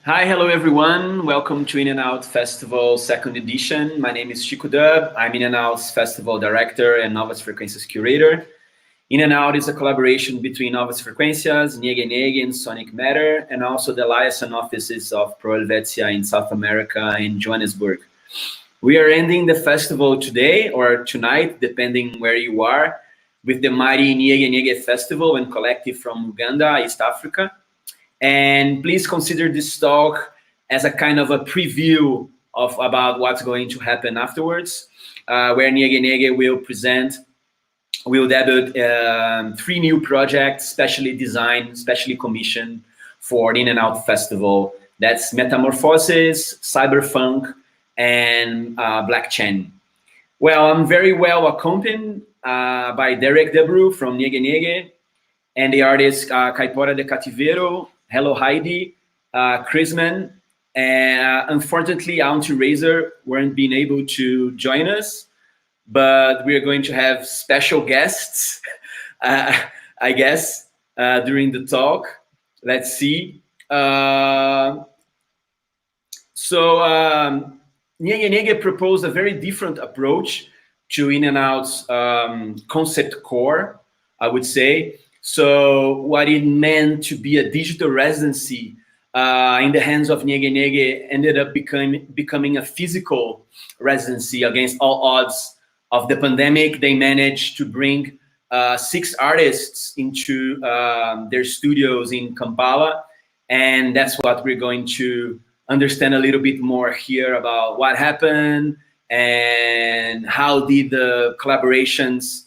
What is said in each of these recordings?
Hi, hello everyone. Welcome to In and Out Festival second edition. My name is Chico. I'm In and Out's Festival Director and Novas Frequências Curator. In and Out is a collaboration between Novas Frequências, Nyege Nyege, and Sonic Matter, and also the liaison offices of Pro Helvetia in South America and Johannesburg. We are ending the festival today or tonight, depending where you are, with the mighty Nyege Nyege Festival and Collective from Uganda, East Africa. And please consider this talk as a kind of a preview of about what's going to happen afterwards, where Nyege Nyege will debut 3 new projects, specially designed, specially commissioned for the In and Out Festival. That's Metamorphosis, Cyberfunk, and Blockchain. Well, I'm very well accompanied by Debru from Nyege Nyege, and the artists Caipora de Cativeiro, HéloHeïde, Chrisman, and unfortunately Aunty Rayzor weren't being able to join us, but we are going to have special guests, I guess, during the talk. Let's see. So Nyege Nyege proposed a very different approach to In and Out's concept core, I would say. So what it meant to be a digital residency in the hands of Nyege Nyege ended up becoming a physical residency against all odds of the pandemic. They managed to bring 6 artists into their studios in Kampala. And that's what we're going to understand a little bit more here about what happened and how did the collaborations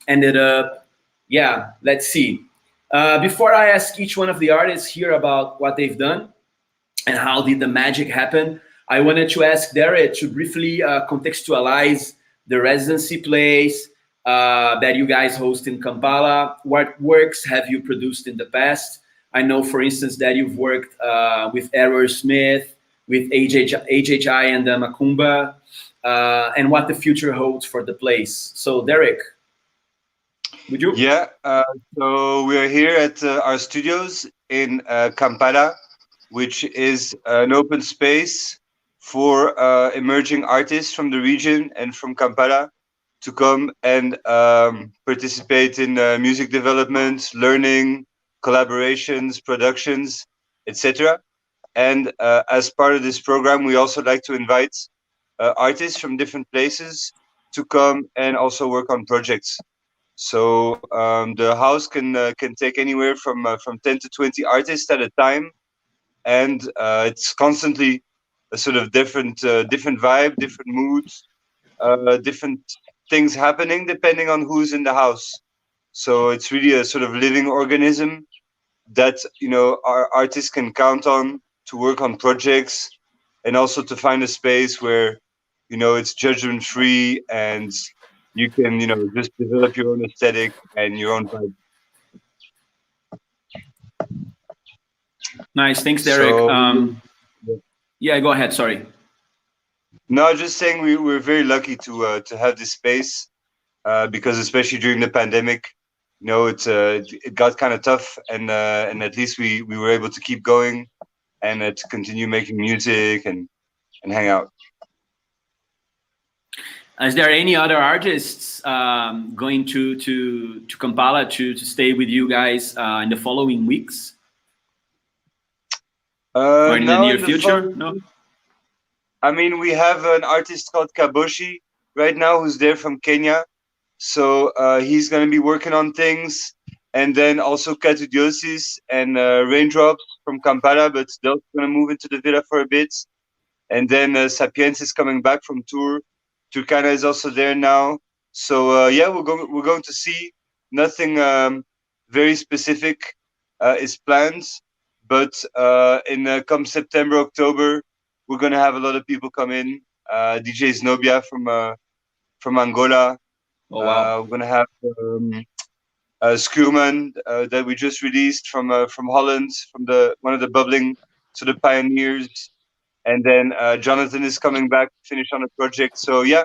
ended up. Yeah, let's see. Before I ask each one of the artists here about what they've done and how did the magic happen, I wanted to ask Derek to briefly contextualize the residency place that you guys host in Kampala. What works have you produced in the past? I know, for instance, that you've worked with Error Smith, with HHI and Makumba, and what the future holds for the place. So Derek, would you? Yeah, so we are here at our studios in Kampala, which is an open space for emerging artists from the region and from Kampala to come and participate in music development, learning, collaborations, productions, etc. And as part of this program, we also like to invite artists from different places to come and also work on projects. So the house can take anywhere from 10 to 20 artists at a time, and it's constantly a sort of different vibe, different moods, different things happening depending on who's in the house. So it's really a sort of living organism that our artists can count on to work on projects, and also to find a space where it's judgment free and you can just develop your own aesthetic and your own vibe. Nice, thanks, Derek. So, yeah, go ahead. Sorry. No, just saying we're very lucky to have this space because especially during the pandemic, it got kind of tough, and at least we were able to keep going and to continue making music and hang out. Is there any other artists going to Kampala to stay with you guys in the following weeks? Or in the near future? No. I mean, we have an artist called Kaboshi right now who's there from Kenya. So he's going to be working on things. And then also Katudiosis and Raindrops from Kampala, but they're going to move into the villa for a bit. And then Sapiens is coming back from tour. Turkana is also there now. So yeah, we're going to see. Nothing very specific is planned. But in come September, October, we're going to have a lot of people come in. DJ Znobia from Angola. Oh, wow. We're going to have Schuurman that we just released from Holland, from one of the bubbling sort of pioneers. And then Jonathan is coming back to finish on a project. So yeah,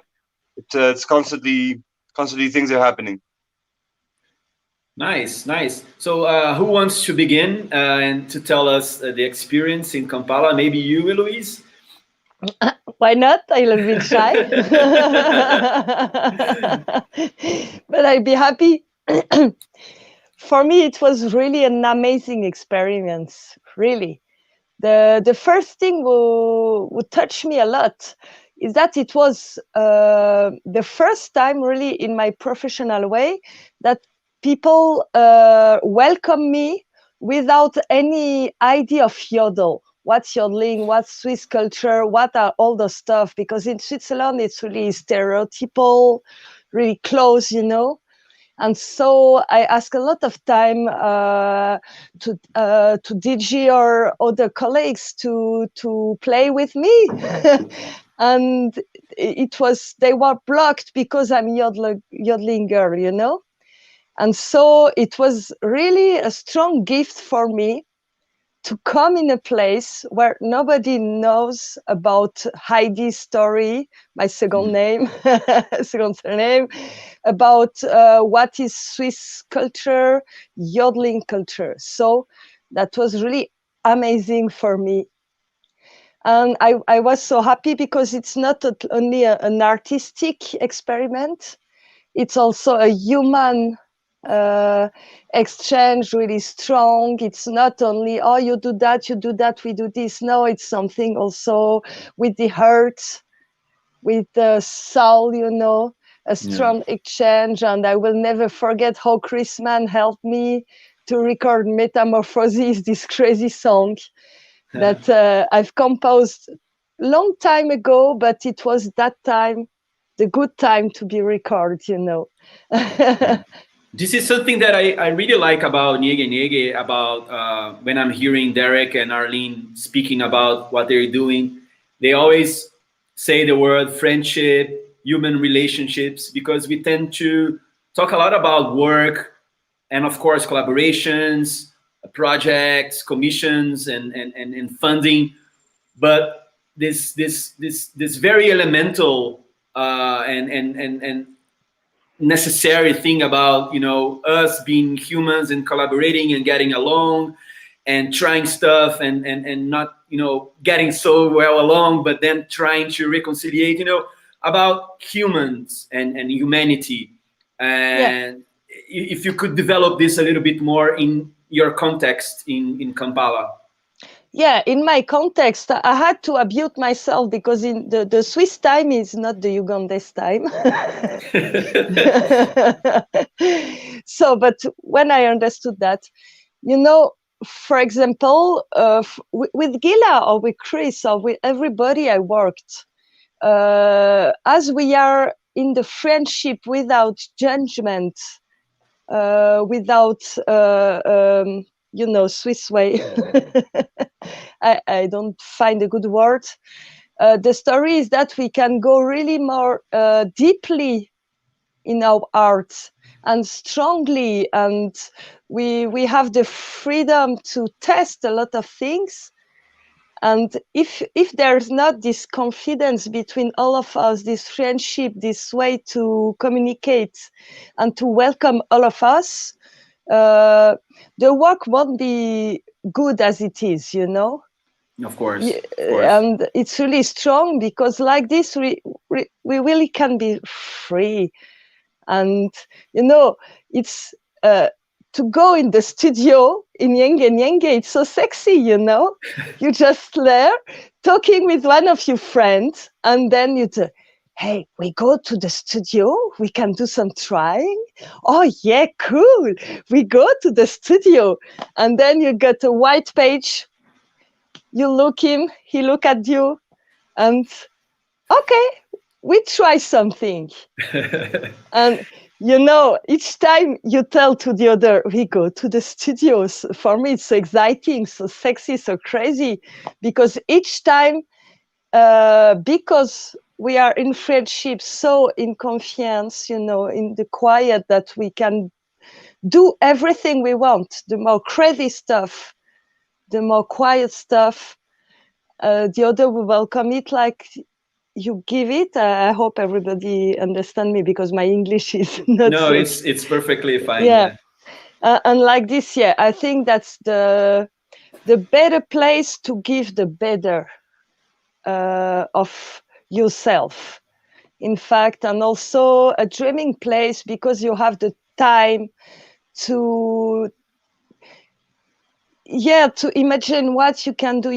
it's constantly things are happening. Nice, nice. So, who wants to begin and to tell us the experience in Kampala? Maybe you, Eloise? Why not? I'm a little bit shy. But I'd be happy. For me, it was really an amazing experience, really. The first thing would touch me a lot is that it was the first time really in my professional way that people welcome me without any idea of yodel. What's yodeling? What's Swiss culture? What are all the stuff? Because in Switzerland, it's really stereotypical, really close, you know. And so I ask a lot of time to DG or other colleagues to play with me, and they were blocked because I'm yodeling girl, you know. And so it was really a strong gift for me to come in a place where nobody knows about Heidi's story, my second name, second surname, about what is Swiss culture, yodeling culture. So that was really amazing for me. And I was so happy because it's not only an artistic experiment, it's also a human exchange, really strong. It's not only, oh, you do that, we do this. No, it's something also with the heart, with the soul, you know, a strong exchange. And I will never forget how Chrisman helped me to record Metamorphosis, this crazy song that I've composed long time ago, but it was that time, the good time to be recorded, you know. This is something that I really like about Nyege Nyege, about when I'm hearing Derek and Arlene speaking about what they're doing. They always say the word friendship, human relationships, because we tend to talk a lot about work and, of course, collaborations, projects, commissions, and funding. But this very elemental and necessary thing about, you know, us being humans and collaborating and getting along and trying stuff and not, you know, getting so well along, but then trying to reconciliate, you know, about humans and humanity. And if you could develop this a little bit more in your context in Kampala. Yeah, in my context, I had to abute myself because in the Swiss time is not the Ugandese time. So, but when I understood that, you know, for example, with Gila or with Chris or with everybody I worked, as we are in the friendship without judgment, without you know, Swiss way. I don't find a good word. The story is that we can go really more deeply in our art and strongly, and we have the freedom to test a lot of things. And if there's not this confidence between all of us, this friendship, this way to communicate and to welcome all of us, the work won't be good as it is, you know. Of course. And it's really strong because like this we really can be free. And you know, it's to go in the studio in Nyege Nyege, it's so sexy, you know. You just there talking with one of your friends, and then you say, hey, we go to the studio, we can do some trying. Oh yeah, cool. We go to the studio, and then you get a white page. You look him, he look at you, and okay, we try something. And you know, each time you tell to the other, we go to the studios. For me, it's so exciting, so sexy, so crazy, because each time, because we are in friendship, so in confiance, you know, in the quiet, that we can do everything we want, the more crazy stuff, the more quiet stuff, the other will welcome it like you give it. I hope everybody understand me because my English is not. No, it's perfectly fine. Yeah. And like this, yeah, I think that's the better place to give the better of yourself, in fact, and also a dreaming place because you have the time to imagine what you can do.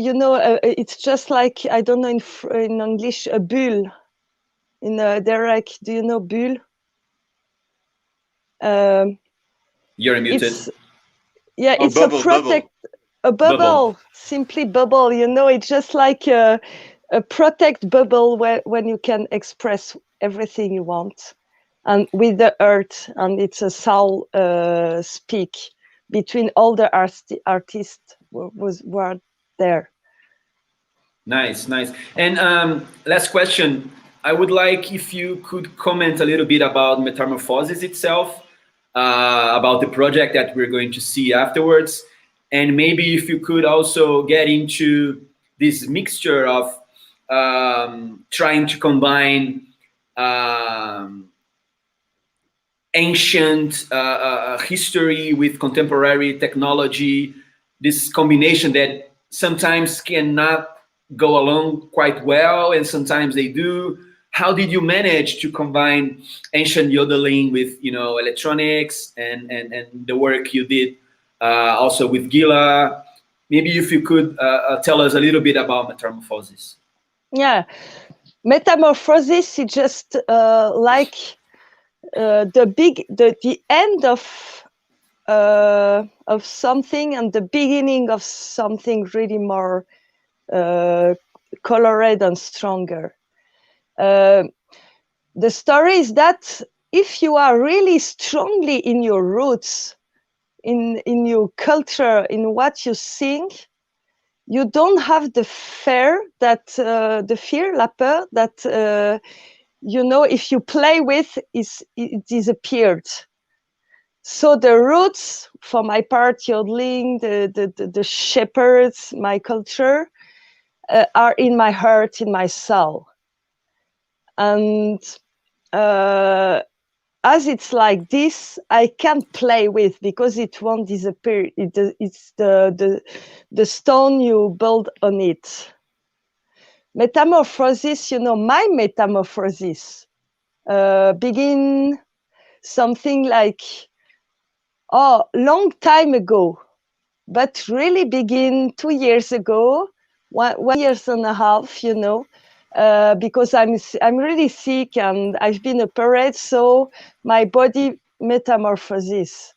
It's just like, I don't know in English, a bulle. Derek, do you know bulle? You're muted. It's bubble, a protect, a bubble, simply bubble. It's just like a protect bubble where when you can express everything you want, and with the earth, and it's a soul speak between all the artists were there. Nice. And last question. I would like if you could comment a little bit about Metamorphosis itself, about the project that we're going to see afterwards, and maybe if you could also get into this mixture of trying to combine ancient history with contemporary technology, this combination that sometimes cannot go along quite well and sometimes they do. How did you manage to combine ancient yodeling with electronics and the work you did also with Gila? Maybe if you could tell us a little bit about Metamorphosis. Yeah, Metamorphosis is just like the end of something and the beginning of something really more colored and stronger. The story is that if you are really strongly in your roots, in your culture, in what you sing, you don't have the fear, la peur, that if you play with, it disappeared. So the roots, for my part, yodeling, the shepherds, my culture, are in my heart, in my soul. And as it's like this, I can't play with because it won't disappear. It's the stone you build on it. Metamorphosis, my metamorphosis begin something like long time ago, but really begin 2 years ago, 1 year and a half, because I'm really sick and I've been operated, so my body metamorphosis,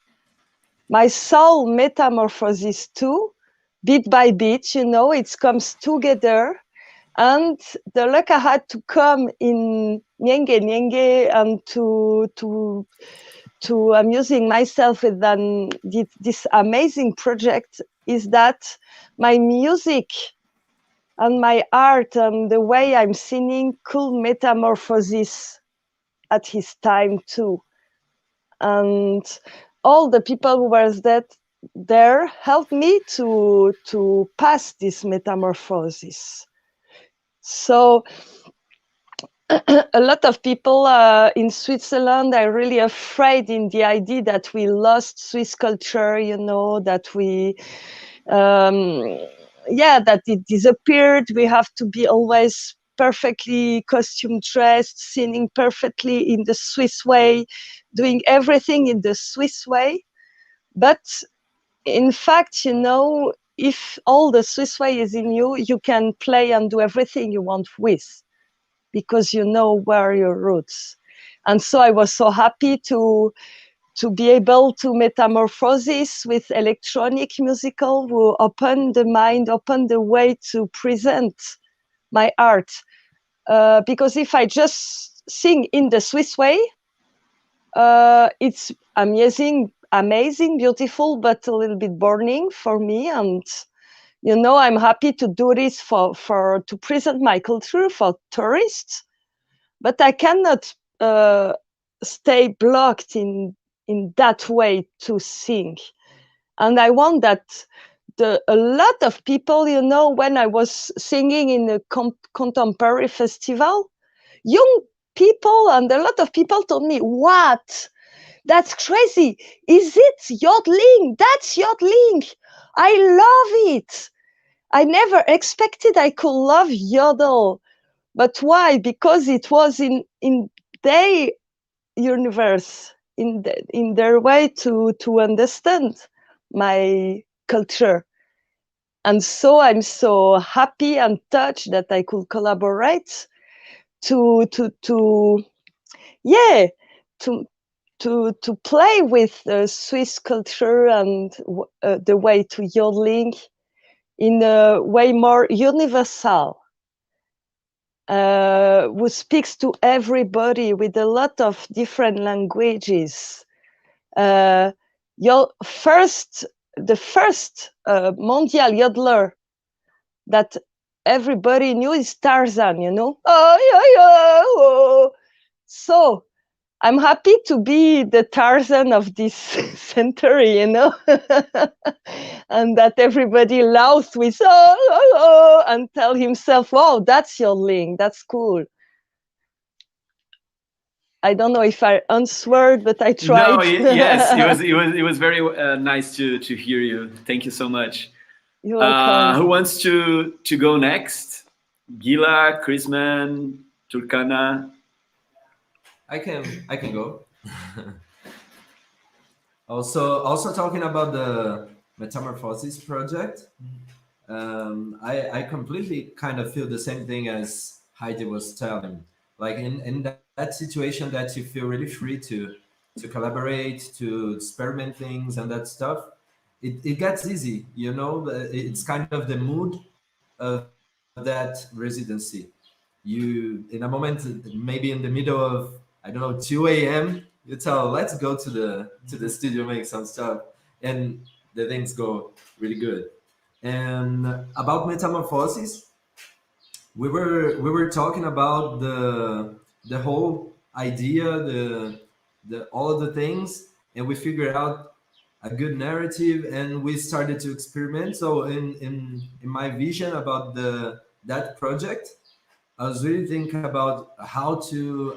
my soul metamorphosis too, bit by bit, it comes together. And the luck I had to come in Nyege Nyege and to amusing myself with this amazing project is that my music and my art and the way I'm singing could metamorphosis at his time too. And all the people who were there helped me to pass this metamorphosis. So a lot of people in Switzerland are really afraid in the idea that we lost Swiss culture, that we, that it disappeared. We have to be always perfectly costume dressed, singing perfectly in the Swiss way, doing everything in the Swiss way. But in fact, if all the Swiss way is in you, you can play and do everything you want with, because you know where are your roots. And so I was so happy to be able to metamorphosis with electronic musical who open the mind, open the way to present my art. Because if I just sing in the Swiss way, it's amazing, beautiful, but a little bit boring for me. And I'm happy to do this to present my culture for tourists, but I cannot stay blocked in that way to sing. And I want that a lot of people, when I was singing in a contemporary festival, young people and a lot of people told me, what? That's crazy. Is it yodeling? That's yodeling. I love it. I never expected I could love yodel. But why? Because it was in their universe, in their way to understand my culture. And so I'm so happy and touched that I could collaborate to play with Swiss culture and the way to yodeling in a way more universal, who speaks to everybody with a lot of different languages. The first mondial yodeler that everybody knew is Tarzan, you know. Oh. So I'm happy to be the Tarzan of this century, you know, and that everybody laughs with oh, and tell himself, "Wow, that's yodeling. That's cool." I don't know if I answered, but I tried. No, yes, it was very nice to hear you. Thank you so much. You're welcome. Who wants to go next? Gila, Chrisman, Turkana. I can go. also talking about the Metamorphosis project, I completely kind of feel the same thing as Heidi was telling. Like in that situation that you feel really free to collaborate, to experiment things and that stuff, it gets easy, you know. It's kind of the mood of that residency. You, in a moment, maybe in the middle of, I don't know, 2 a.m., you tell, let's go to the studio, make some stuff, and the things go really good. And about Metamorphosis, we were talking about the whole idea, the all of the things, and we figured out a good narrative, and we started to experiment. So in my vision about that project, I was really thinking about how to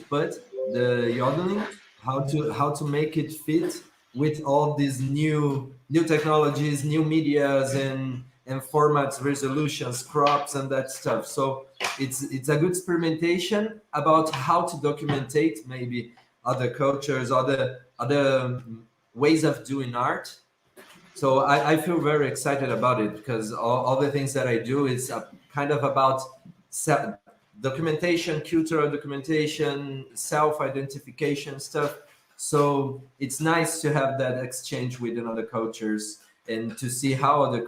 put the yodeling, how to make it fit with all these new technologies, new medias and formats, resolutions, crops, and that stuff. So it's a good experimentation about how to documentate maybe other cultures, other ways of doing art. So I feel very excited about it, because all the things that I do is kind of about documentation, cultural documentation, self-identification stuff. So it's nice to have that exchange with other cultures and to see how other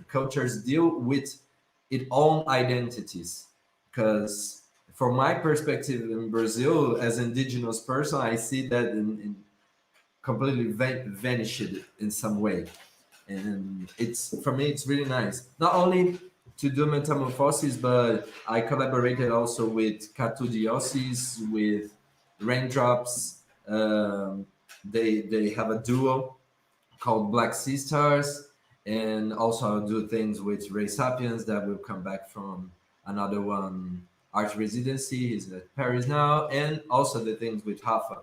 cultures deal with its own identities. Because from my perspective in Brazil, as an indigenous person, I see that in completely vanished in some way. And it's, for me, it's really nice. Not only to do Metamorphosis, but I collaborated also with Catu Diocese, with Raindrops. They have a duo called Black Sea Stars, and also I'll do things with Ray Sapiens that will come back from another one, art residency. He's at Paris now, and also the things with Rafa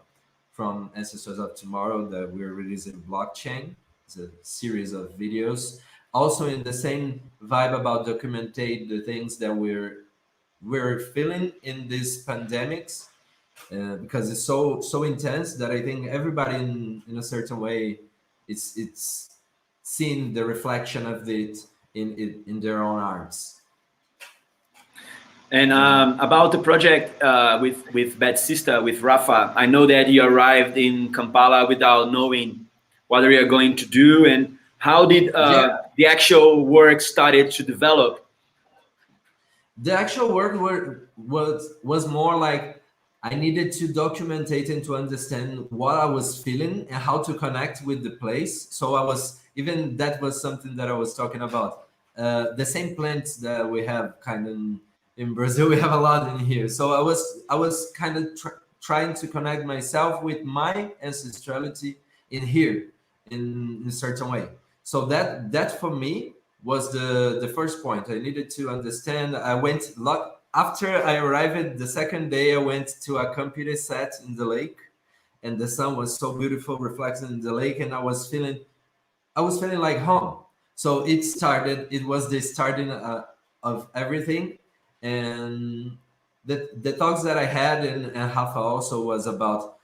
from Ancestors of Tomorrow that we're releasing blockchain. It's a series of videos. Also in the same vibe about documentate the things that we're feeling in these pandemics, because it's so intense that I think everybody in a certain way it's seeing the reflection of it in their own arts. And about the project with Bad Sister, with Rafa, I know that you arrived in Kampala without knowing what you are going to do, and how did the actual work started to develop? The actual work was more like I needed to document it and to understand what I was feeling and how to connect with the place. So that was something that I was talking about. The same plants that we have kind of in Brazil, we have a lot in here. So I was kind of trying to connect myself with my ancestrality in here in a certain way. So that for me was the first point. I needed to understand. I went after I arrived the second day. I went to a computer set in the lake, and the sun was so beautiful reflecting in the lake, and I was feeling like home. So it was the starting of everything. And the talks that I had in Rafa also was about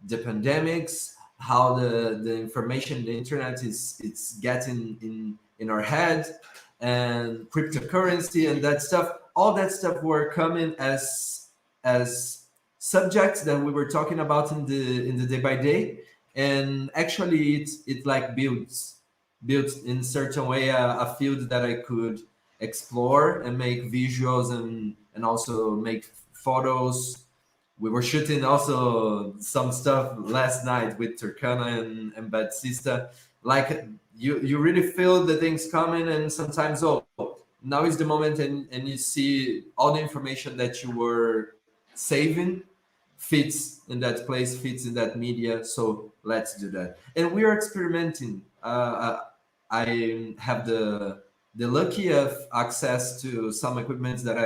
the pandemics, how the information, the internet it's getting in our head, and cryptocurrency and that stuff. All that stuff were coming as subjects that we were talking about in the day by day, and actually it like built in certain way a field that I could explore and make visuals and also make photos. We were shooting also some stuff last night with Turkana and Batista. Like you really feel the things coming, and sometimes now is the moment, and you see all the information that you were saving fits in that place, fits in that media. So let's do that. And we are experimenting. I have the lucky of access to some equipment that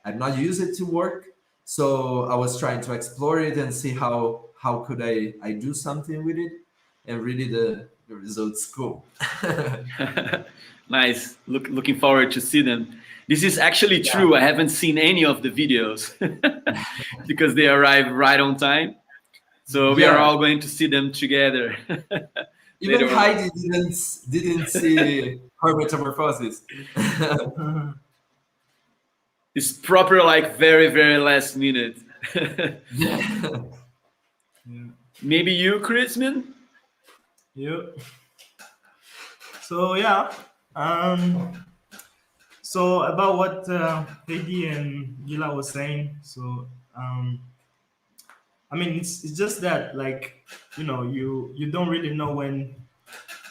I'm not used it to work. So I was trying to explore it and see how could I do something with it, and really the results cool. Nice. Looking forward to see them. This is actually true. I haven't seen any of the videos because they arrive right on time. So we are all going to see them together. Even HéloHeïde didn't see her metamorphosis. It's proper, like very, very last minute. Yeah. Maybe you, Chrisman? Yeah. So yeah. So about what Heidi and Gila was saying. So I mean, it's just that, like, you don't really know when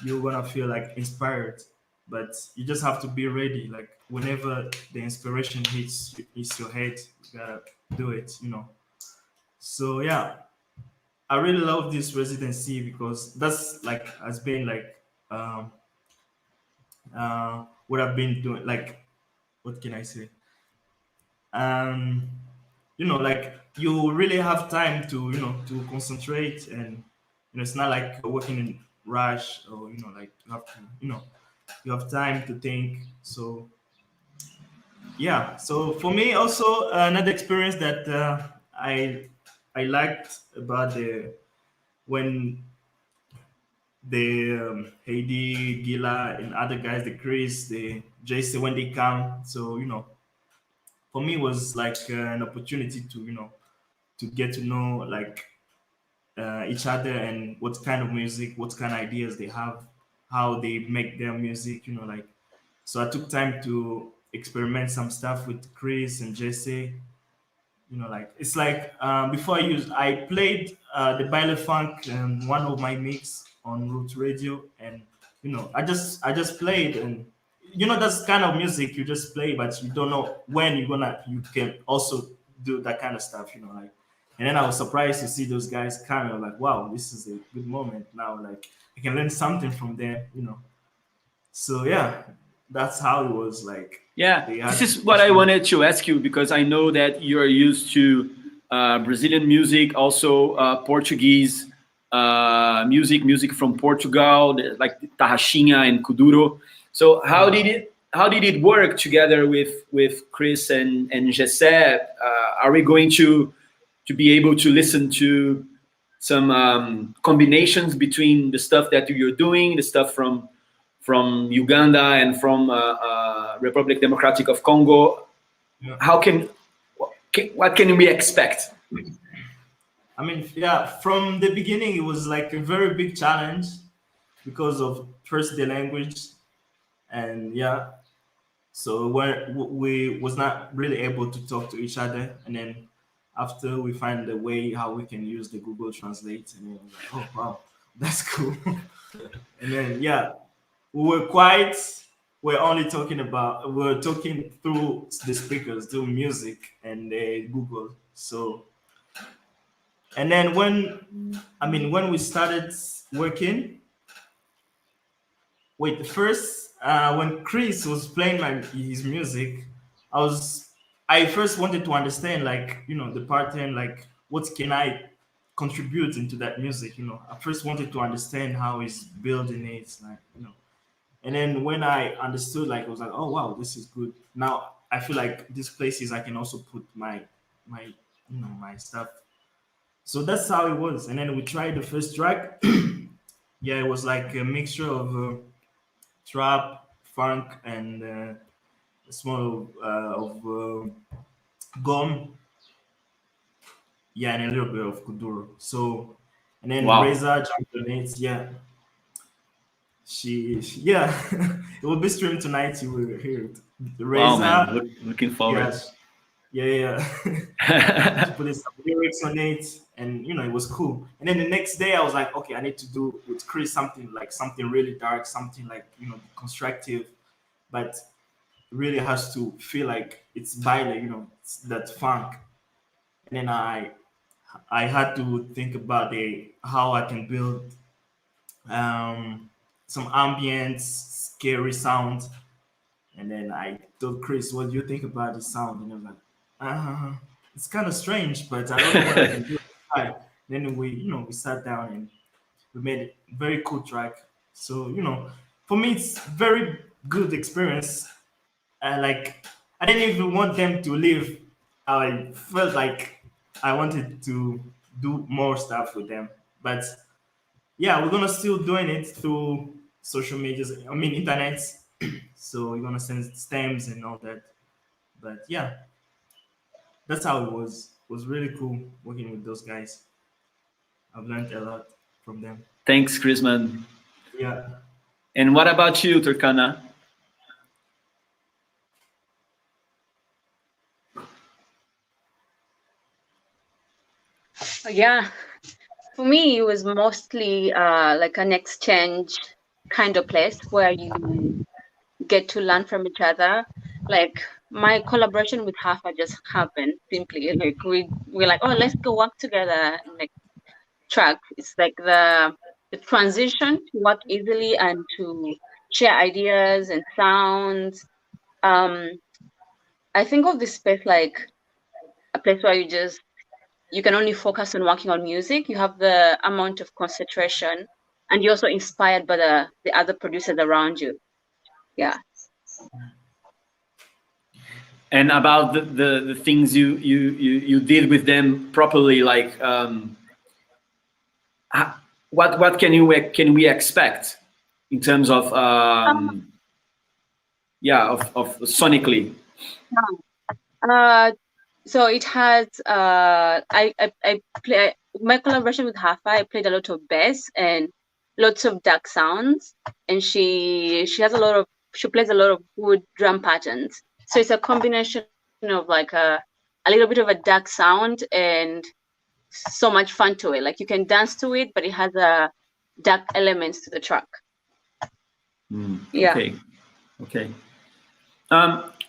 you're gonna feel like inspired, but you just have to be ready. Like whenever the inspiration hits your head, you gotta do it. So yeah, I really love this residency because that's like has been like what I've been doing. Like, what can I say? Um, like you really have time to concentrate, and it's not like you're working in rush, or like you have to you have time to think. So yeah, so for me also another experience that I liked about the when the Heidi, Gila, and other guys, the Chris, the JC, when they come. So for me it was like an opportunity to get to know like each other, and what kind of music, what kind of ideas they have, how they make their music. Like, so I took time to experiment some stuff with Chris and Jesse. Like it's like before I played the Baile Funk and one of my mix on Root Radio, and I just played, and that's kind of music you just play, but you don't know when you can also do that kind of stuff. Like, and then I was surprised to see those guys kind of like, wow, this is a good moment now. Like I can learn something from them. So yeah, that's how it was like. Yeah, this is what I wanted to ask you, because I know that you are used to Brazilian music, also Portuguese music from Portugal, like Tarraxinha and Kuduro. So how did it work together with Chris and Jesse? Are we going to be able to listen to some combinations between the stuff that you're doing, the stuff from Uganda and from Republic Democratic of Congo? Yeah. What can we expect? I mean, yeah, from the beginning, it was like a very big challenge because of first the language, and yeah, so we was not really able to talk to each other, and then after we find a way how we can use the Google Translate, and then I was like, oh wow, that's cool. And then yeah, we were quiet. We're talking through the speakers, through music and Google. So, and then when we started working, first when Chris was playing like his music, I first wanted to understand, like, the pattern, like what can I contribute into that music. I first wanted to understand how he's building it, and then when I understood, like, I was like, oh wow, this is good. Now I feel like these places I can also put my my stuff. So that's how it was. And then we tried the first track. Yeah, it was like a mixture of trap, funk, and a small of gum. Yeah, and a little bit of kuduro. So, and then Wow. Rayzor jumped on it. Yeah, yeah, it will be streamed tonight. You will hear it. Wow, man. Rayzor, Looking forward. yeah. She put some lyrics on it, and it was cool. And then the next day, I was like, okay, I need to do with Chris something really dark, something like constructive, but really has to feel like it's baile, it's that funk. And then I had to think about how I can build some ambient, scary sound. And then I told Chris, "What do you think about the sound?" And I was like, "It's kind of strange, but I don't know what I can do." Then we sat down and we made a very cool track. So for me, it's very good experience. Like, I didn't even want them to leave. I felt like I wanted to do more stuff with them, but yeah, we're gonna still doing it through social medias. I mean, internet. So we're gonna send stems and all that. But yeah, that's how it was. It was really cool working with those guys. I've learned a lot from them. Thanks, Chrisman. Yeah. And what about you, Turkana? Yeah, for me, it was mostly like an exchange kind of place where you get to learn from each other. Like, my collaboration with Hafa just happened simply. Like, we're like, oh, let's go work together. Like, track. It's like the transition to work easily and to share ideas and sounds. I think of this space like a place where you can only focus on working on music. You have the amount of concentration, and you're also inspired by the other producers around you. Yeah. And about the things you did with them properly, like what can we expect in terms of of sonically? So it has I play my collaboration with Hafa. I played a lot of bass and lots of dark sounds, and she plays a lot of good drum patterns. So it's a combination of like a little bit of a dark sound and so much fun to it. Like, you can dance to it, but it has a dark elements to the track. Yeah. Okay.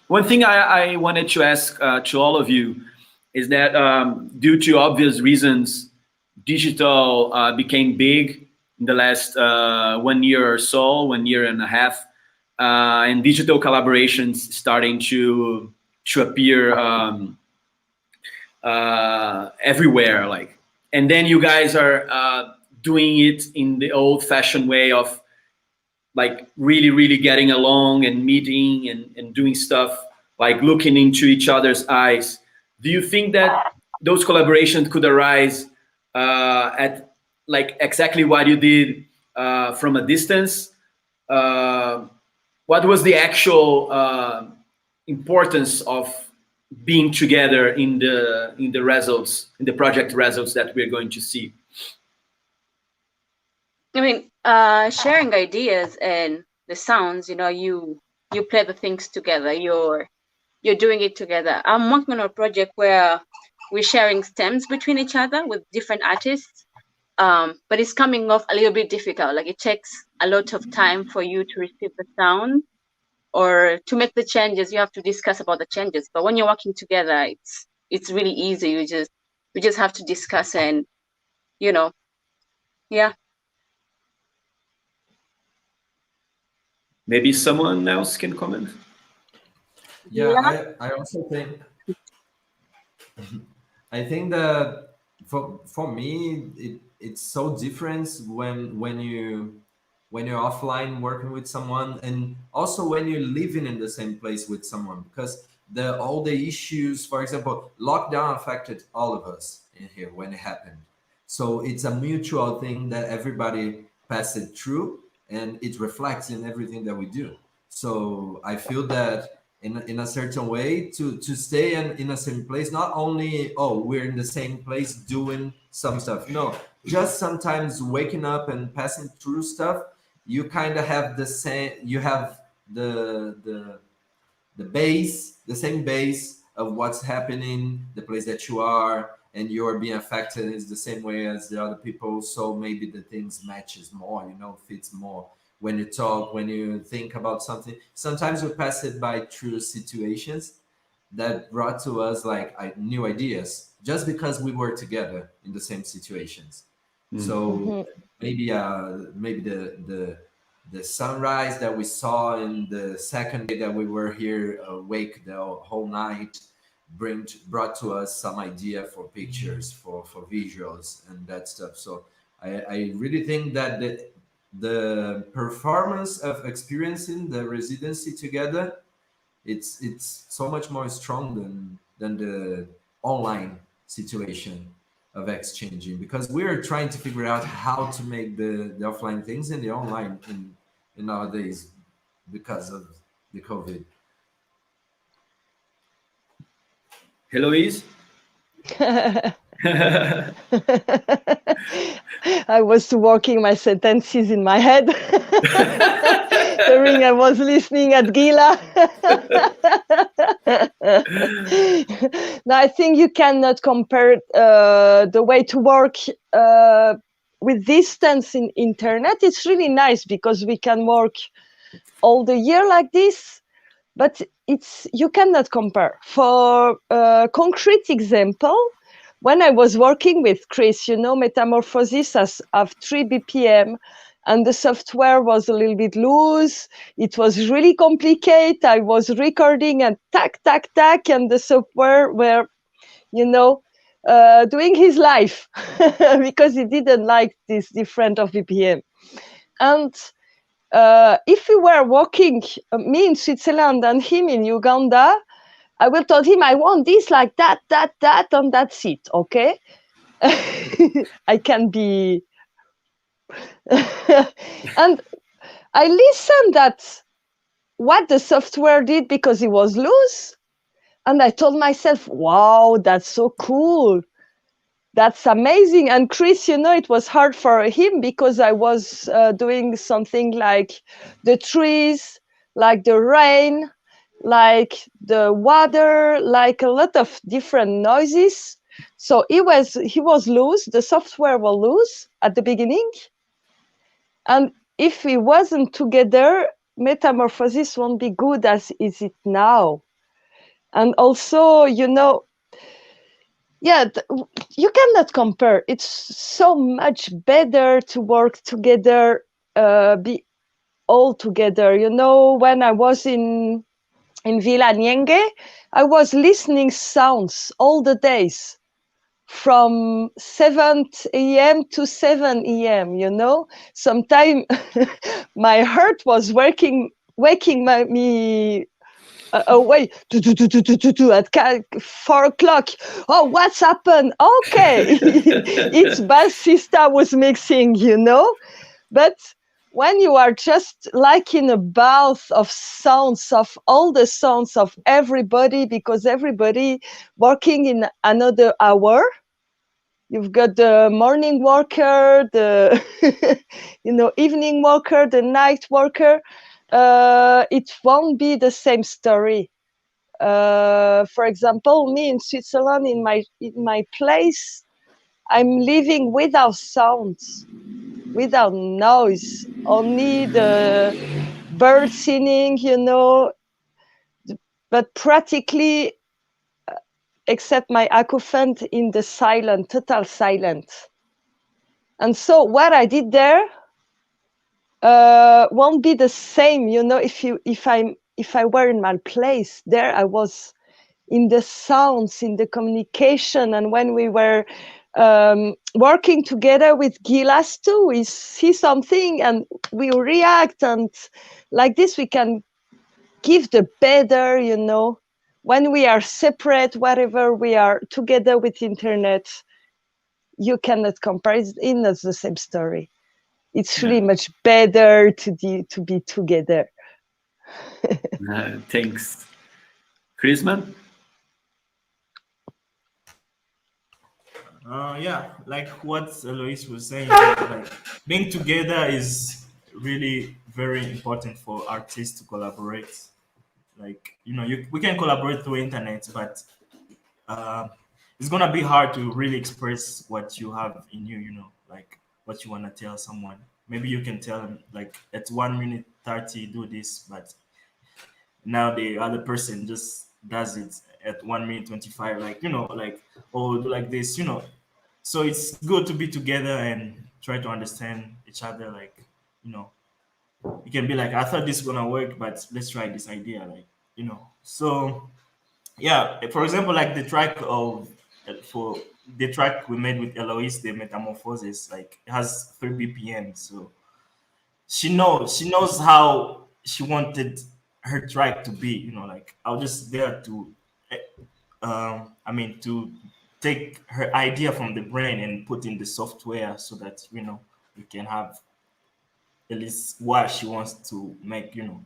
One thing I wanted to ask to all of you is that due to obvious reasons, digital became big in the last 1 year or so, 1 year and a half, and digital collaborations starting to appear everywhere. Like, and then you guys are doing it in the old-fashioned way of like really getting along and meeting and doing stuff, like looking into each other's eyes. Do you think that those collaborations could arise at like exactly what you did from a distance? What was the actual importance of being together in the results, in the project results that we're going to see? I mean, sharing ideas and the sounds, you play the things together. You're doing it together. I'm working on a project where we're sharing stems between each other with different artists, but it's coming off a little bit difficult. Like, it takes a lot of time for you to receive the sound or to make the changes. You have to discuss about the changes. But when you're working together, it's really easy. You just have to discuss and yeah. Maybe someone else can comment. Yeah, I also think I think that for me, it's so different when you're offline working with someone, and also when you're living in the same place with someone, because all the issues, for example, lockdown affected all of us in here when it happened. So it's a mutual thing that everybody passed it through, and it reflects in everything that we do. So I feel that in a certain way, to stay in the same place, not only, oh, we're in the same place doing some stuff, no, just sometimes waking up and passing through stuff, you kind of have the same, you have the base, the same base of what's happening, the place that you are, and you're being affected is the same way as the other people. So maybe the things matches more, fits more when you talk, when you think about something. Sometimes we pass it by through situations that brought to us like new ideas, just because we were together in the same situations. So maybe the sunrise that we saw in the second day that we were here awake the whole night brought to us some idea for pictures, for visuals and that stuff. So I really think that the performance of experiencing the residency together, it's so much more strong than the online situation of exchanging, because we're trying to figure out how to make the offline things in the online in nowadays because of the COVID. HéloHeïde? I was working my sentences in my head during I was listening at Gila. Now, I think you cannot compare the way to work with distance in internet. It's really nice because we can work all the year like this, but you cannot compare. For a concrete example, when I was working with Chris, Metamorphosis has 3 BPM, and the software was a little bit loose. It was really complicated. I was recording and tack, tack, tack, and the software were, doing his life because he didn't like this different of BPM. And if we were working, me in Switzerland and him in Uganda, I will tell him I want this like that, and that's it, okay? I can be... And I listened at what the software did because it was loose. And I told myself, wow, that's so cool. That's amazing. And Chris, it was hard for him because I was doing something like the trees, like the rain, like the water, like a lot of different noises. So he was loose. The software was loose at the beginning. And if we wasn't together, Metamorphosis won't be good as is it now. And also, you cannot compare. It's so much better to work together, be all together. When I was in Villa Nyege, I was listening sounds all the days from 7 a.m. to 7 a.m. Sometimes my heart was waking me away at 4 o'clock. Oh, what's happened? Okay, it's bassista was mixing, but when you are just like in a bath of sounds, of all the sounds of everybody, because everybody working in another hour, you've got the morning worker, the evening worker, the night worker. It won't be the same story. For example, me in Switzerland, in my place, I'm living without sounds, without noise, only the birds singing, but practically, except my acophant, in the silent, total silence. And so what I did there won't be the same, if I were in my place. There I was in the sounds, in the communication, and when we were working together with Gilas too. We see something and we react, and like this we can give the better, you know. When we are separate, whatever we are together with internet, you cannot compare it in as the same story. It's really much better to be together. Thanks. Chrisman? Yeah, like what Eloise was saying, like being together is really very important for artists to collaborate. Like, you know, we can collaborate through internet, but it's gonna be hard to really express what you have in you, you know, like what you wanna tell someone. Maybe you can tell them like at 1 minute 30 do this, but now the other person just does it at 1 minute 25, like, you know, like, oh, do like this, you know. So it's good to be together and try to understand each other, like, you know, you can be like, I thought this is gonna work, but let's try this idea, like, you know. So yeah, for example, like for the track we made with Eloise, the Metamorphosis, like it has 3 BPM, so she knows how she wanted her track to be, you know. Like I was just there to to take her idea from the brain and put in the software so that, you know, we can have at least what she wants to make, you know.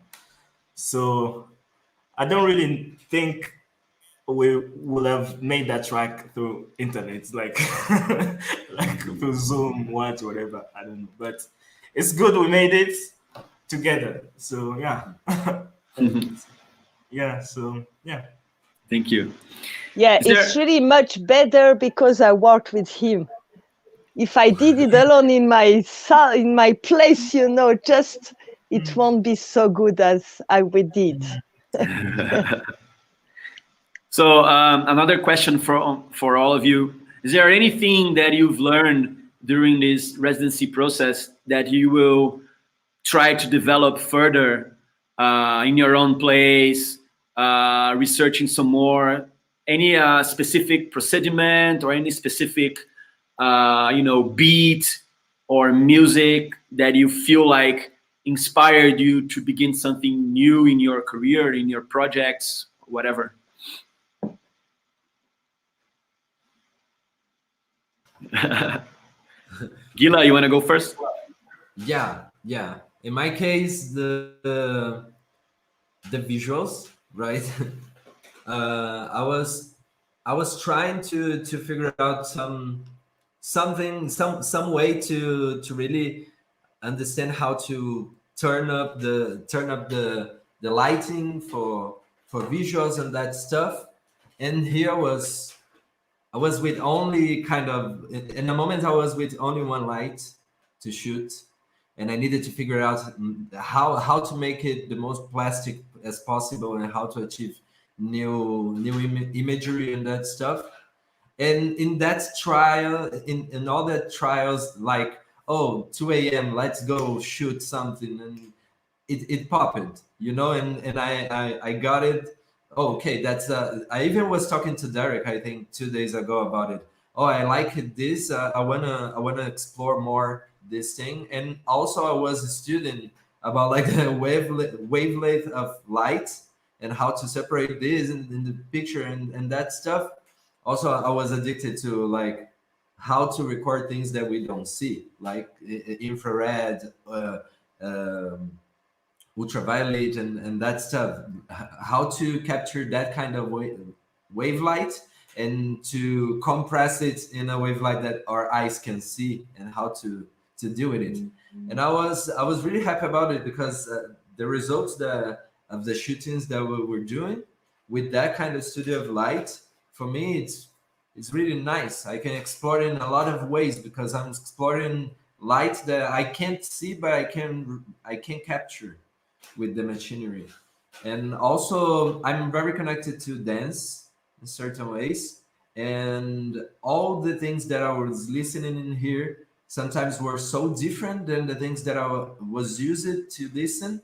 So I don't really think we would have made that track through internet, like like through Zoom, whatever. I don't know, but it's good we made it together. So yeah, yeah. So yeah. Thank you. Yeah, it's really much better because I worked with him. If I did it alone in my place, you know, just it won't be so good as we did. So another question for all of you: is there anything that you've learned during this residency process that you will try to develop further in your own place, researching some more? Any specific procediment or any specific beat or music that you feel like inspired you to begin something new in your career, in your projects, whatever? Gila, you want to go first? Yeah. In my case, the visuals, right? I was trying to figure out some way to really understand how to turn up the lighting for visuals and that stuff. And here I was with only in the moment I was with only one light to shoot, and I needed to figure out how to make it the most plastic as possible and how to achieve new imagery and that stuff. And in that trial, in all that trials, like, oh, 2 a.m., let's go shoot something, and it popped, you know, and I got it. Oh, okay, that's I even was talking to Derek, I think 2 days ago, about it. Oh, I like this. I wanna explore more this thing. And also I was a student about like the wavelength of light and how to separate this in the picture and that stuff. Also, I was addicted to like how to record things that we don't see, like infrared, ultraviolet, and that stuff. How to capture that kind of wave light and to compress it in a wave light that our eyes can see, and how to deal with it. And I was really happy about it because the results of the shootings that we were doing with that kind of studio of light, for me, it's really nice. I can explore it in a lot of ways because I'm exploring light that I can't see, but I can capture with the machinery. And also, I'm very connected to dance in certain ways, and all the things that I was listening in here sometimes were so different than the things that I was used to listen,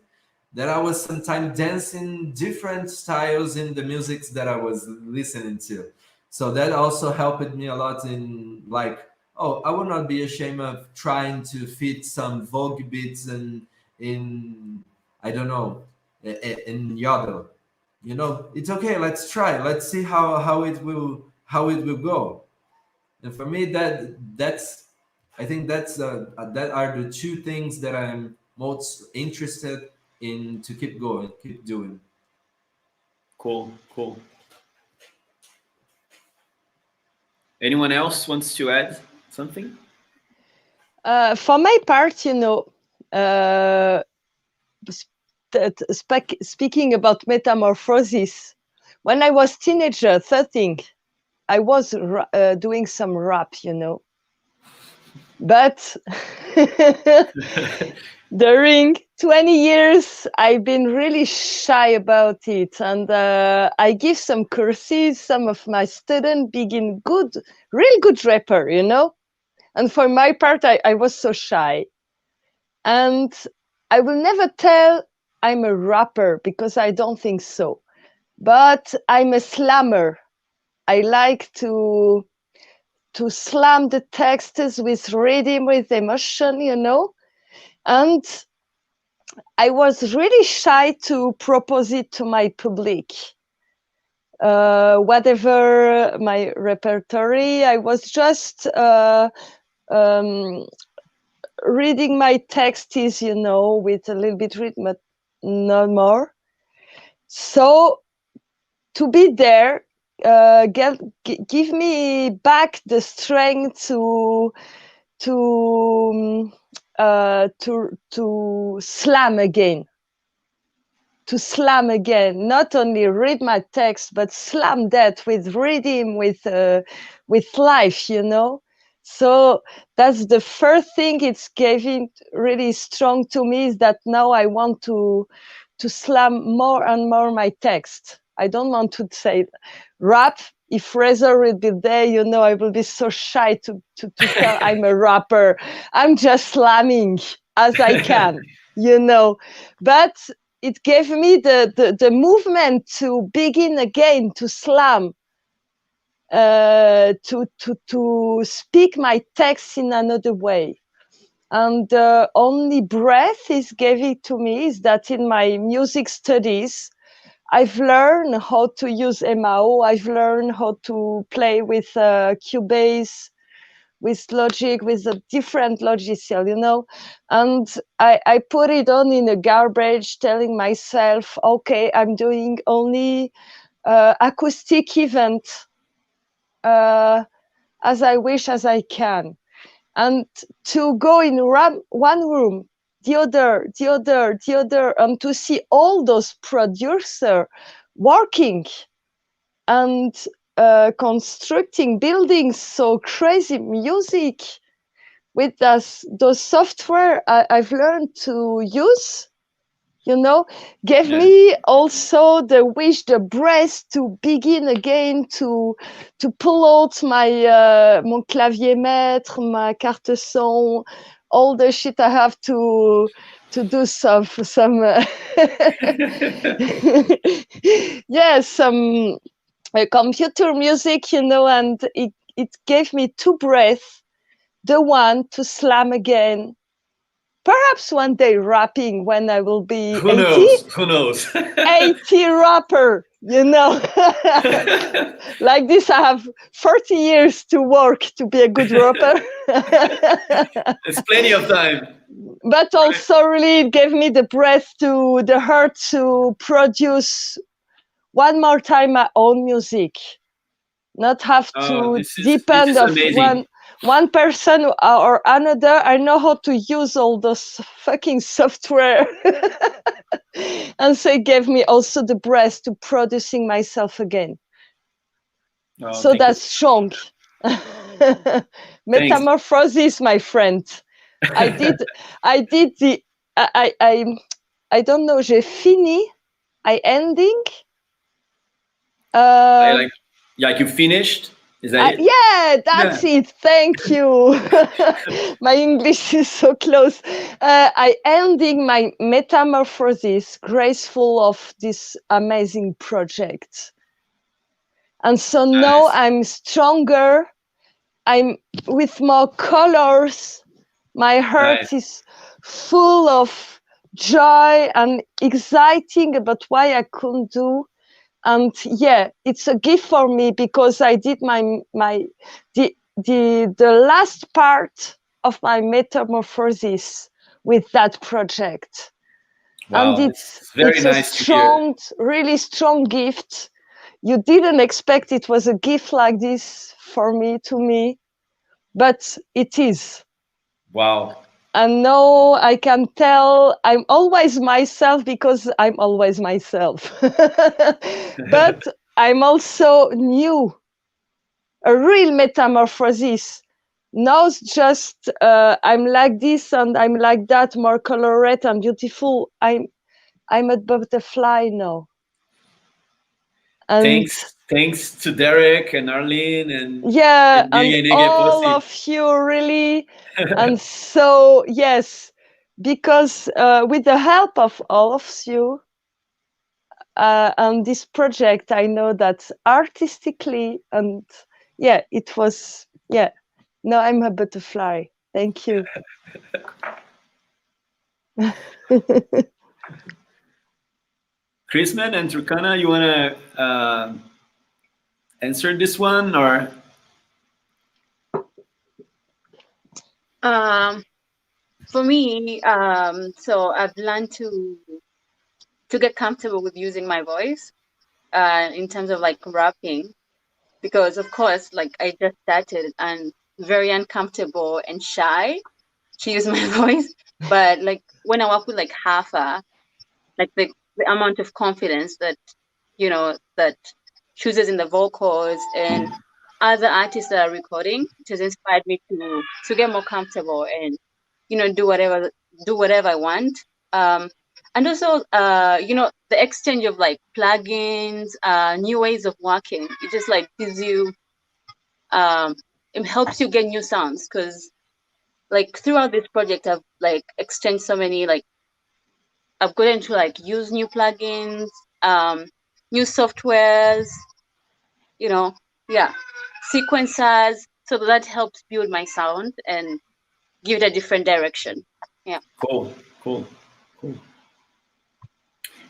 that I was sometimes dancing different styles in the musics that I was listening to. So that also helped me a lot in like, oh, I would not be ashamed of trying to fit some Vogue beats in I don't know, in yodel. You know, it's okay. Let's try. Let's see how it will go. And for me, that's I think that are the two things that I'm most interested in to keep going, keep doing. Cool. Anyone else wants to add something? For my part, speaking about metamorphosis, when I was teenager, 13, I was doing some rap, but during 20 years, I've been really shy about it. And I give some courses, some of my students begin real good rapper, And for my part, I was so shy. And I will never tell I'm a rapper because I don't think so. But I'm a slammer. I like to slam the texts with rhythm, with emotion, And I was really shy to propose it to my public. Whatever my repertoire, I was just reading my texts, with a little bit rhythm, but no more. So to be there, give me back the strength to slam again. To slam again, not only read my text, but slam that with rhythm, with life, So that's the first thing it's giving really strong to me, is that now I want to slam more and more my text. I don't want to say rap. If Rayzor will be there, I will be so shy to tell I'm a rapper. I'm just slamming as I can, But it gave me the movement to begin again, to slam, to speak my text in another way. And the only breath is giving to me is that in my music studies, I've learned how to use MAO. I've learned how to play with Cubase, with Logic, with a different logiciel, And I put it on in a garbage, telling myself, okay, I'm doing only acoustic event as I wish, as I can. And to go in one room, the other, and to see all those producers working and constructing buildings, so crazy music with those software I've learned to use, gave me also the wish, the breath to begin again, to pull out my mon clavier maître, my carte son, all the shit I have to do some some computer music, and it gave me two breaths, the one to slam again. Perhaps one day rapping when I will be Who 80. Who knows? 80 rapper, Like this, I have 40 years to work to be a good rapper. It's plenty of time. But also really it gave me the breath the heart to produce one more time my own music. Not have to depend on one person or another. I know how to use all those fucking software. And so it gave me also the breath to producing myself again. So that's strong. Metamorphosis, my friend. I did the, I don't know, j'ai fini, I ending. Like you finished? Is that it? Yeah, that's it. Thank you. My English is so close. I ending my metamorphosis, graceful of this amazing project. And so now I'm stronger. I'm with more colors. My heart is full of joy and exciting about why I couldn't do. And yeah, it's a gift for me because I did the last part of my metamorphosis with that project. Wow, And it's very it's nice a to hear. strong, really strong gift. You didn't expect it was a gift like this for me, to me, but it is. Wow. And now I can tell I'm always myself because I'm always myself. But I'm also new, a real metamorphosis. Now it's just I'm like this and I'm like that, more colorate and beautiful. I'm a butterfly now. And thanks to Derek and Arlene and yeah, and Nyege Nyege all Posse. of you really. And so yes, because with the help of all of you on this project, I know that artistically and yeah, it was yeah. No, I'm a butterfly. Thank you. Chrisman and Turkana, you want to answer this one or? For me, so I've learned to get comfortable with using my voice in terms of like rapping, because of course, like I just started and very uncomfortable and shy to use my voice. But like when I work with like Hafa, like the amount of confidence that that chooses in the vocals and other artists that are recording, it has inspired me to get more comfortable and do whatever I want. And also the exchange of like plugins, new ways of working, it just like gives you it helps you get new sounds, because like throughout this project I've like exchanged so many, like I've gotten to like use new plugins, new softwares, sequencers, so that helps build my sound and give it a different direction. Yeah. Cool.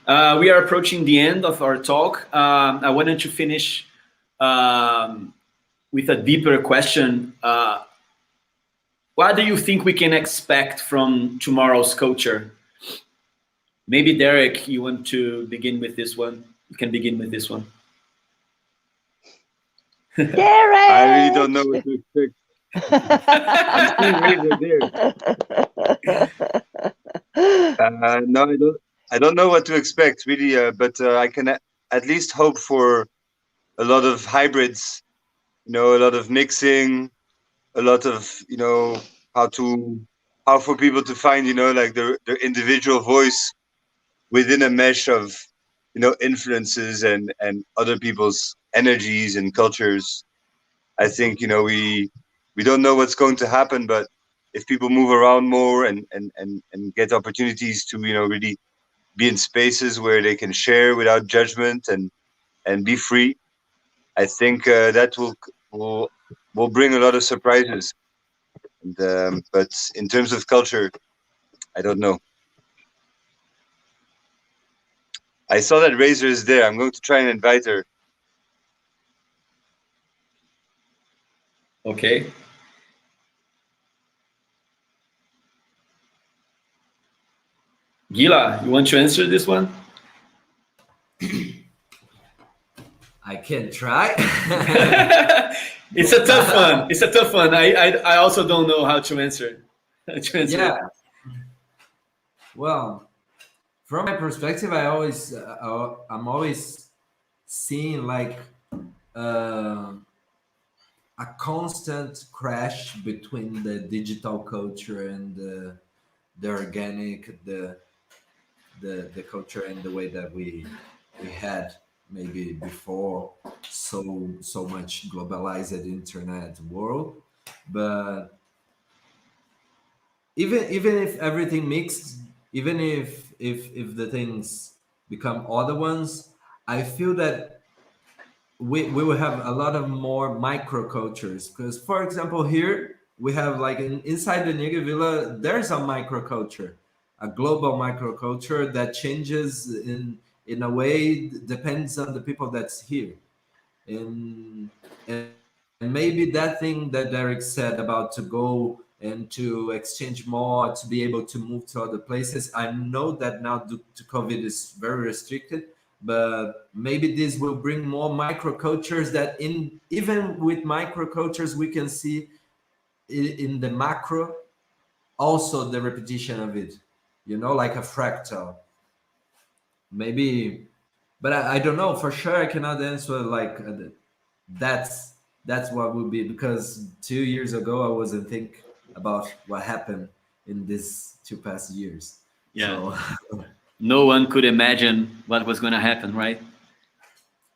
We are approaching the end of our talk. I wanted to finish with a deeper question. What do you think we can expect from tomorrow's culture? Maybe Derek, you want to begin with this one? You can begin with this one. Derek! I really don't know what to expect. I'm seeing Rayzor there. No, I don't know what to expect really, but I can at least hope for a lot of hybrids. A lot of mixing, a lot of how for people to find like their individual voice within a mesh of influences and other people's energies and cultures. I think we don't know what's going to happen, but if people move around more and get opportunities to really be in spaces where they can share without judgment and be free, I think that will bring a lot of surprises. And, but in terms of culture, I don't know. I saw that Rayzor is there. I'm going to try and invite her. Okay. Gila, you want to answer this one? I can try. It's a tough one. I also don't know how to answer. Yeah. Well, from my perspective, I'm always seeing like a constant crash between the digital culture and the organic, the culture and the way that we had maybe before so much globalized internet world. But even if everything mixed, even if the things become other ones, I feel that we will have a lot of more micro cultures, because for example here we have like inside the Nyege villa there's a microculture, a global microculture that changes in a way depends on the people that's here. And and maybe that thing that Derek said about to go and to exchange more, to be able to move to other places. I know that now due to COVID is very restricted, but maybe this will bring more microcultures that in even with microcultures we can see in the macro also the repetition of it, you know, like a fractal. Maybe, but I don't know for sure. I cannot answer like that's that's what would be, because 2 years ago I wasn't think about what happened in these 2 past years. Yeah. So No one could imagine what was going to happen, right?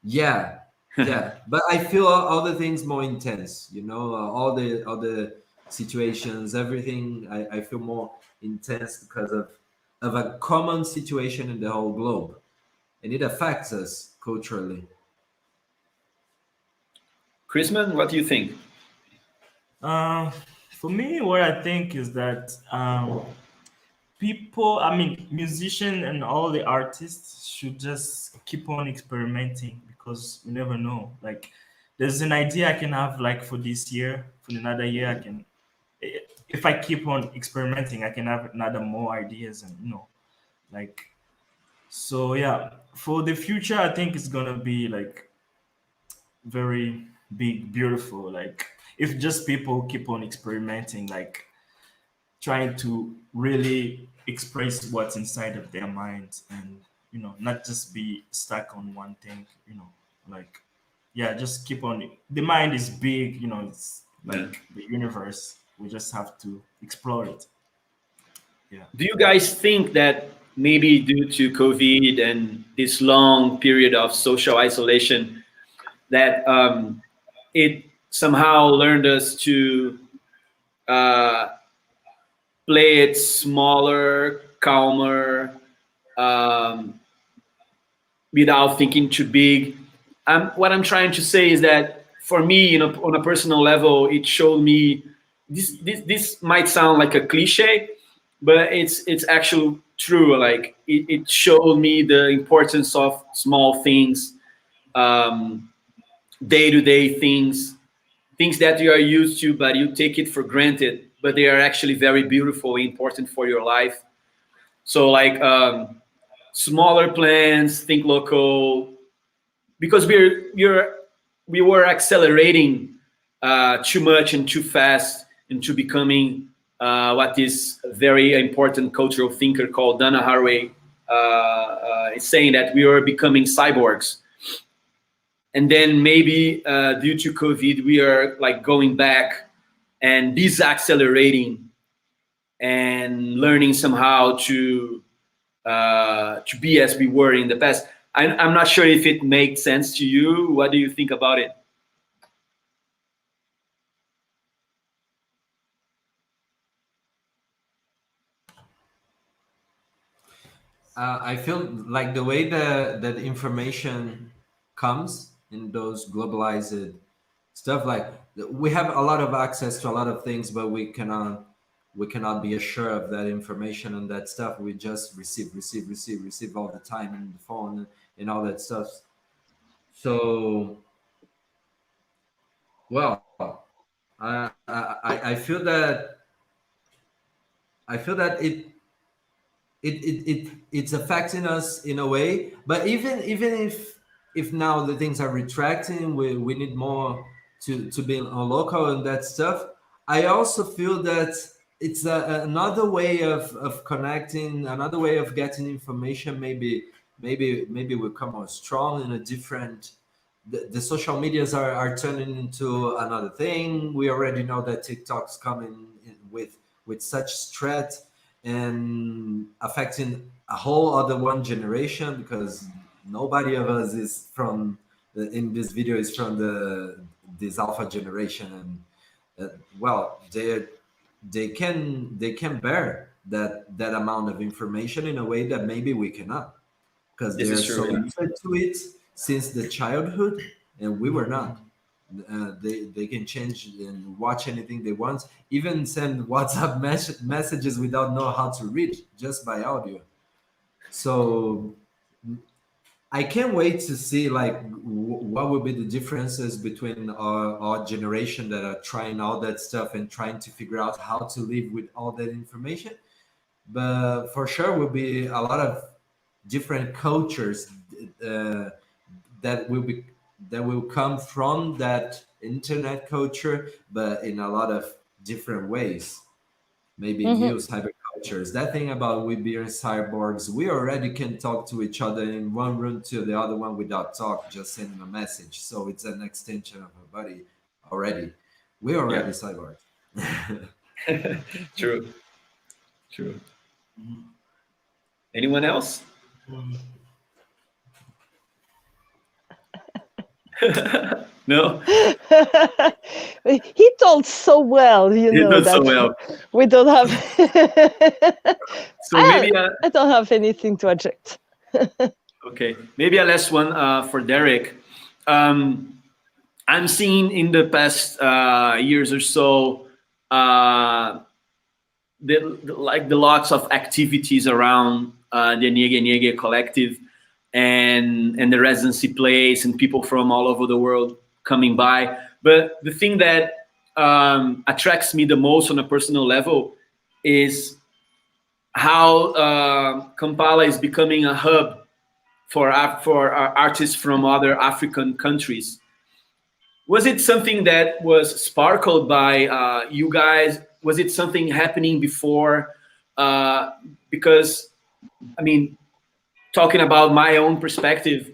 yeah, yeah. But I feel all the things more intense. You know, all the situations, everything. I feel more intense because of a common situation in the whole globe, and it affects us culturally. Chrisman, what do you think? Uh, for me, what I think is that people, I mean, musicians and all the artists should just keep on experimenting, because you never know. Like, there's an idea I can have like for this year, for another year, I can, if I keep on experimenting, I can have another more ideas, and like, so yeah, for the future, I think it's gonna be like very big, beautiful. Like, if just people keep on experimenting, like trying to really express what's inside of their minds, and not just be stuck on one thing, like, yeah, just keep on. The mind is big, it's Yeah. like the universe. We just have to explore it. Yeah. Do you guys think that maybe due to COVID and this long period of social isolation, that it somehow learned us to uh, play it smaller, calmer, um, without thinking too big? What I'm trying to say is that for me, on a personal level, it showed me this might sound like a cliche, but it's actually true. Like it showed me the importance of small things, um, day-to-day things, things that you are used to, but you take it for granted, but they are actually very beautiful and important for your life. So like smaller plans, think local, because we were accelerating too much and too fast into becoming what is a very important cultural thinker called Dana Haraway is saying, that we are becoming cyborgs. And then maybe due to COVID, we are like going back and deaccelerating and learning somehow to be as we were in the past. I'm not sure if it makes sense to you. What do you think about it? I feel like the way that information comes in those globalized stuff, like we have a lot of access to a lot of things, but we cannot be assured of that information and that stuff. We just receive all the time in the phone and all that stuff. So, well, I feel that it's affecting us in a way. But even if now the things are retracting, we need more to be on local and that stuff. I also feel that it's another way of connecting, another way of getting information. Maybe we come more strong in a different. The social medias are turning into another thing. We already know that TikTok's coming in with such threat and affecting a whole other one generation, because nobody of us is from in this video is from this alpha generation. And well, they can bear that amount of information in a way that maybe we cannot, because This they're is so true. Yeah. used to it since the childhood. and we were not. They can change and watch anything they want, even send WhatsApp messages without know how to read, just by audio. So I can't wait to see like what will be the differences between our generation that are trying all that stuff and trying to figure out how to live with all that information. But for sure will be a lot of different cultures that will come from that internet culture, but in a lot of different ways. Maybe new cyber cultures. That thing about we being cyborgs, we already can talk to each other in one room to the other one without talk, just sending a message. So it's an extension of our body already. We're already cyborgs. True. Anyone else? No. He told so well, you He know, did so that well. we don't have. So maybe I don't have anything to object. okay, maybe a last one for Derek. I'm seeing in the past years or so, the lots of activities around the Nyege Nyege collective and the residency place, and people from all over the world coming by. But the thing that attracts me the most on a personal level is how Kampala is becoming a hub for artists from other African countries. Was it something that was sparkled by you guys? Was it something happening before? Because, I mean, talking about my own perspective,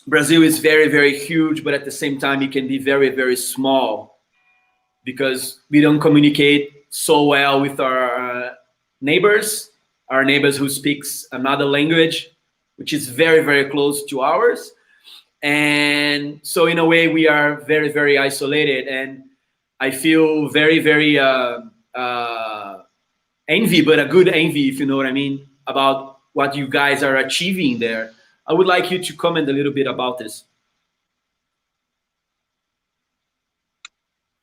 Brazil is very, very huge, but at the same time, it can be very, very small because we don't communicate so well with our neighbors who speaks another language, which is very, very close to ours. And so in a way, we are very, very isolated. And I feel very, very envy, but a good envy, if you know what I mean, about what you guys are achieving there. I would like you to comment a little bit about this.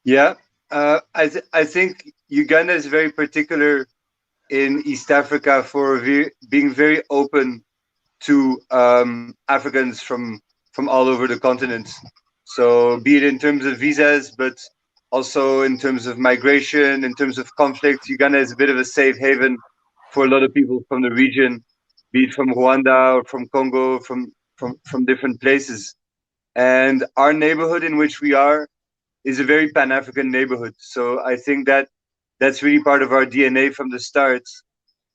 Yeah, I think Uganda is very particular in East Africa for being very open to Africans from all over the continent. So be it in terms of visas, but also in terms of migration, in terms of conflict, Uganda is a bit of a safe haven for a lot of people from the region, be it from Rwanda or from Congo, from different places. And our neighborhood in which we are is a very Pan-African neighborhood. So I think that that's really part of our DNA from the start,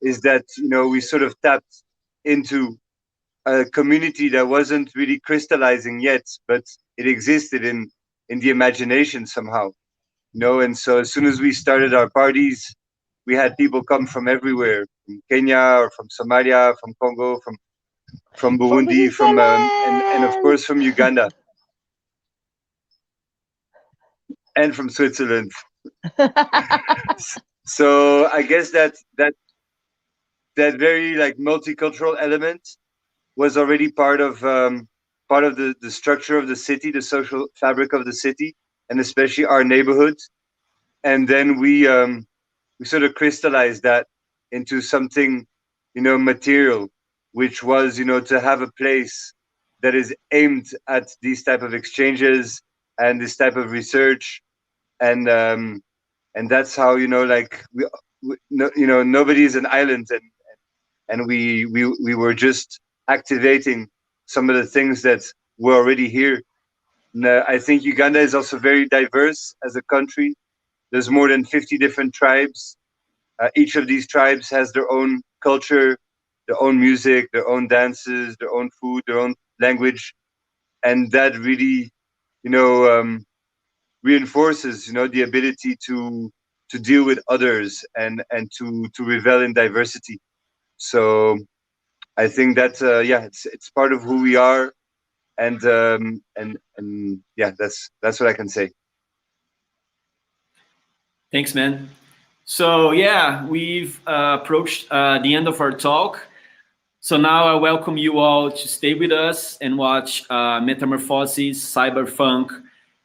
is that, you know, we sort of tapped into a community that wasn't really crystallizing yet, but it existed in the imagination somehow, you know. And so as soon as we started our parties, we had people come from everywhere, from Kenya or from Somalia, from Congo, from Burundi, and of course from Uganda and from Switzerland. So I guess that very like multicultural element was already part of the structure of the city, the social fabric of the city, and especially our neighborhood. And then we sort of crystallized that into something, you know, material, which was, you know, to have a place that is aimed at these type of exchanges and this type of research, and that's how, you know, like you know, nobody is an island, and we were just activating some of the things that were already here. And, I think Uganda is also very diverse as a country. There's more than 50 different tribes. Each of these tribes has their own culture, their own music, their own dances, their own food, their own language, and that really, you know, reinforces, you know, the ability to deal with others and to revel in diversity. So I think that yeah, it's part of who we are, and yeah, that's what I can say. Thanks, man. So yeah, we've approached the end of our talk. So now I welcome you all to stay with us and watch Metamorphosis, Cyberpunk,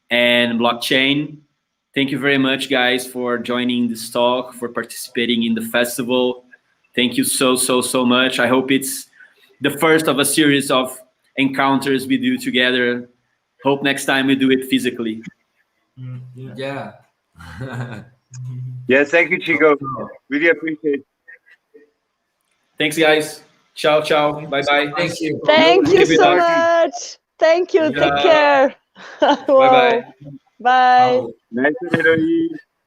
and Blockchain. Thank you very much, guys, for joining this talk, for participating in the festival. Thank you so much. I hope it's the first of a series of encounters we do together. Hope next time we do it physically. Yeah. Yes, thank you, Chico. Really appreciate it. Thanks, guys. Ciao, ciao. Bye-bye. Thank you. Thank you Keep it so dark. much. Thank you. Yeah. Take care. Wow. Bye-bye. Bye. Nice to meet you.